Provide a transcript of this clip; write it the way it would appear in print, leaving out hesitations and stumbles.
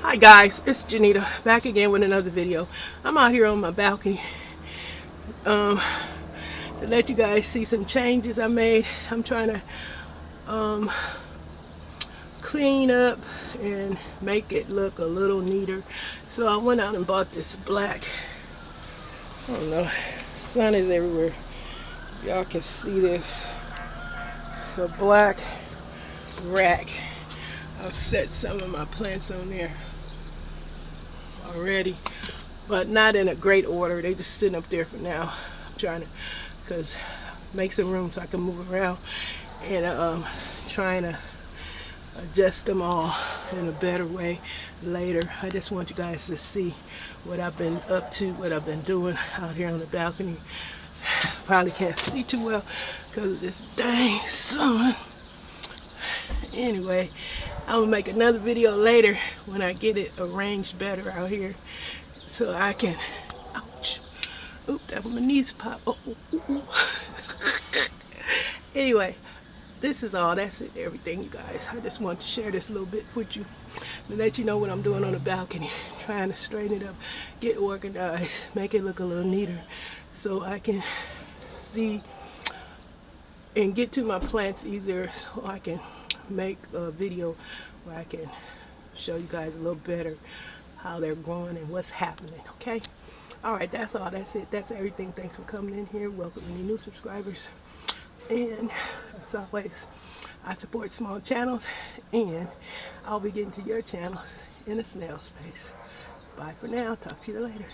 Hi guys, it's Janita back again with another video. I'm out here on my balcony um, to let you guys see some changes I made. I'm trying to clean up and make it look a little neater. So I went out and bought this black, I don't know, sun is everywhere. Y'all can see this. It's a black rack. I've set some of my plants on there already, but not in a great order. They just sitting up there for now. I'm trying to, because make some room so I can move around, and trying to adjust them all in a better way later. I just want you guys to see what I've been up to, what I've been doing out here on the balcony. Probably can't see too well because of this dang sun. Anyway, I'm gonna make another video later when I get it arranged better out here so I can, ouch, oop, that my knees pop. Oh, ooh, ooh, ooh. Anyway, this is all, that's it, everything, you guys. I just want to share this little bit with you to let you know what I'm doing on the balcony, trying to straighten it up, get organized, make it look a little neater so I can see and get to my plants easier, so I can make a video where I can show you guys a little better how they're growing and what's happening. Okay, all right, that's all, that's it, that's everything. Thanks for coming in here. Welcome any new subscribers, and as always, I support small channels, and I'll be getting to your channels in a snail's pace. Bye for now. Talk to you later.